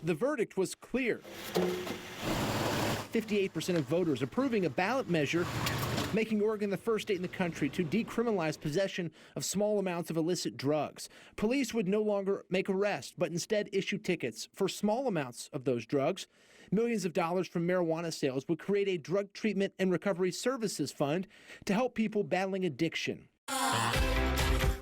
The verdict was clear. 58% of voters approving a ballot measure making Oregon the first state in the country to decriminalize possession of small amounts of illicit drugs. Police would no longer make arrests, but instead issue tickets for small amounts of those drugs. Millions of dollars from marijuana sales would create a drug treatment and recovery services fund to help people battling addiction.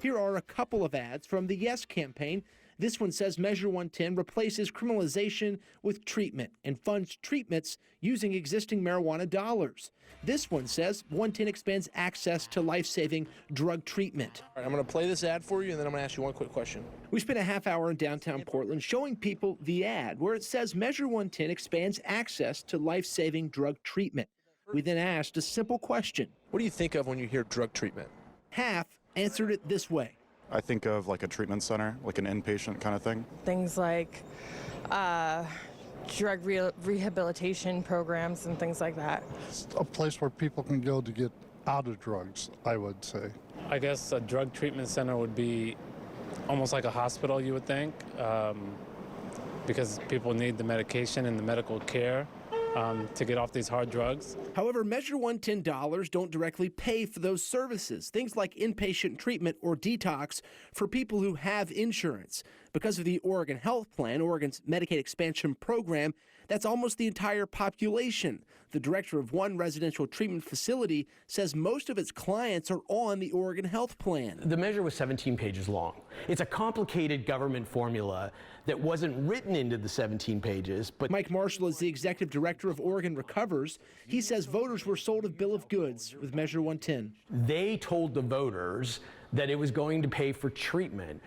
Here are a couple of ads from the Yes campaign. This one says Measure 110 replaces criminalization with treatment and funds treatments using existing marijuana dollars. This one says 110 expands access to life-saving drug treatment. All right, I'm going to play this ad for you, and then I'm going to ask you one quick question. We spent a half hour in downtown Portland showing people the ad where it says Measure 110 expands access to life-saving drug treatment. We then asked a simple question. What do you think of when you hear drug treatment? Half answered it this way. I think of like a treatment center, like an inpatient kind of thing. Things like drug rehabilitation programs and things like that. It's a place where people can go to get out of drugs, I would say. I guess a drug treatment center would be almost like a hospital, you would think, because people need the medication and the medical care to get off these hard drugs. However, Measure 110 dollars don't directly pay for those services, things like inpatient treatment or detox for people who have insurance. Because of the Oregon Health Plan, Oregon's Medicaid expansion program, that's almost the entire population. The director of one residential treatment facility says most of its clients are on the Oregon Health Plan. The measure was 17 pages long. It's a complicated government formula that wasn't written into the 17 pages. But Mike Marshall is the executive director of Oregon Recovers. He says voters were sold a bill of goods with Measure 110. They told the voters that it was going to pay for treatment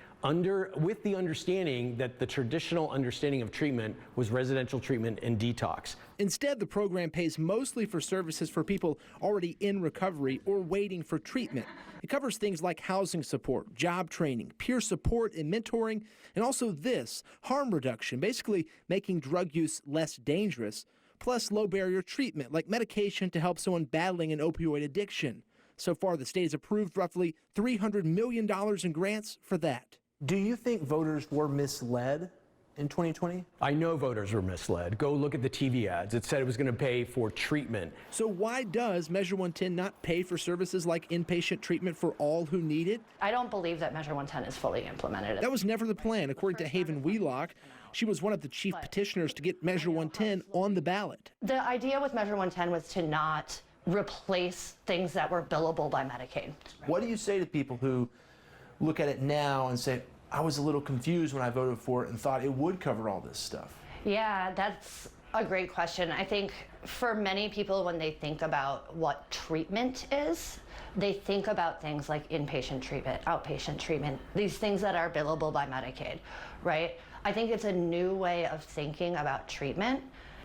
with the understanding that the traditional understanding of treatment was residential treatment and detox. Instead, the program pays mostly for services for people already in recovery or waiting for treatment. It covers things like housing support, job training, peer support and mentoring, and also this, harm reduction, basically making drug use less dangerous, plus low barrier treatment like medication to help someone battling an opioid addiction. So far, the state has approved roughly $300 million in grants for that. Do you think voters were misled in 2020? I know voters were misled. Go look at the TV ads. It said it was going to pay for treatment. So why does Measure 110 not pay for services like inpatient treatment for all who need it? I don't believe that Measure 110 is fully implemented. That was never the plan, according to Haven Wheelock. She was one of the chief petitioners to get Measure 110 on the ballot. The idea with Measure 110 was to not replace things that were billable by Medicaid. What do you say to people who look at it now and say, I was a little confused when I voted for it and thought it would cover all this stuff? Yeah, that's a great question. I think for many people, when they think about what treatment is, they think about things like inpatient treatment, outpatient treatment, these things that are billable by Medicaid, right? I think it's a new way of thinking about treatment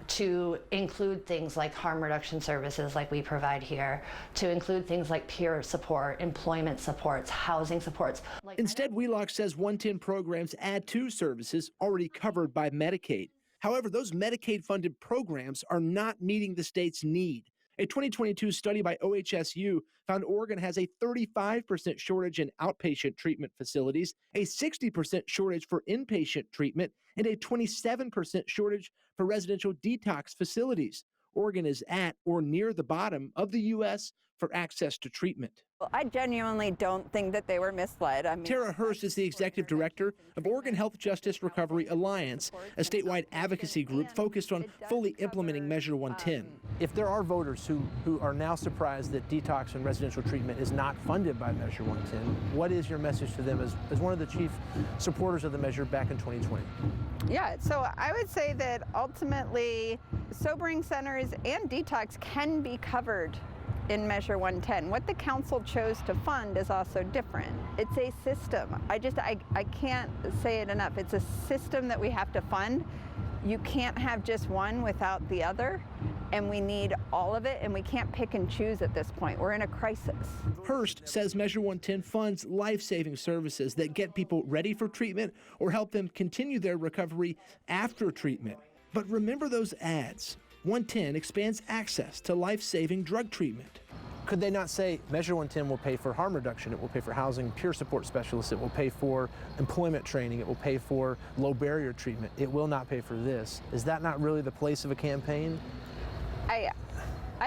to include things like harm reduction services like we provide here, to include things like peer support, employment supports, housing supports. Instead, Wheelock says 110 programs add to services already covered by Medicaid. However, those Medicaid-funded programs are not meeting the state's need. A 2022 study by OHSU found Oregon has a 35% shortage in outpatient treatment facilities, a 60% shortage for inpatient treatment, and a 27% shortage for residential detox facilities. Oregon is at or near the bottom of the U.S. for access to treatment. Well, I genuinely don't think that they were misled. Tara Hurst is the executive director of Oregon Health Justice Recovery Alliance, a statewide advocacy group focused on fully implementing Measure 110. If there are voters who are now surprised that detox and residential treatment is not funded by Measure 110, what is your message to them as one of the chief supporters of the measure back in 2020? Yeah, so I would say that ultimately sobering centers and detox can be covered in Measure 110. What the council chose to fund is also different. It's a system. I can't say it enough. It's a system that we have to fund. You can't have just one without the other, and we need all of it, and we can't pick and choose at this point. We're in a crisis. Hurst says Measure 110 funds life-saving services that get people ready for treatment or help them continue their recovery after treatment. But remember those ads. 110 expands access to life-saving drug treatment. Could they not say Measure 110 will pay for harm reduction, it will pay for housing peer support specialists, it will pay for employment training, it will pay for low barrier treatment, it will not pay for this? Is that not really the place of a campaign? I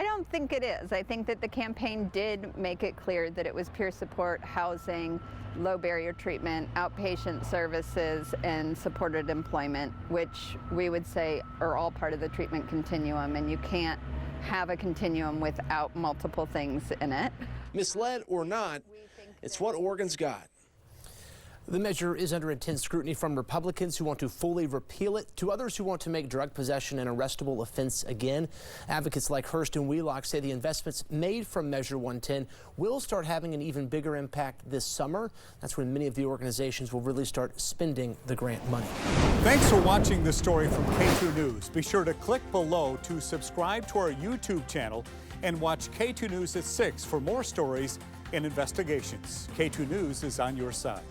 don't think it is. I think that the campaign did make it clear that it was peer support, housing, low barrier treatment, outpatient services, and supported employment, which we would say are all part of the treatment continuum, and you can't have a continuum without multiple things in it. Misled or not, it's what Oregon's got. The measure is under intense scrutiny from Republicans who want to fully repeal it to others who want to make drug possession an arrestable offense again. Advocates like Hurst and Wheelock say the investments made from Measure 110 will start having an even bigger impact this summer. That's when many of the organizations will really start spending the grant money. Thanks for watching this story from K2 News. Be sure to click below to subscribe to our YouTube channel and watch K2 News at 6 for more stories and investigations. K2 News is on your side.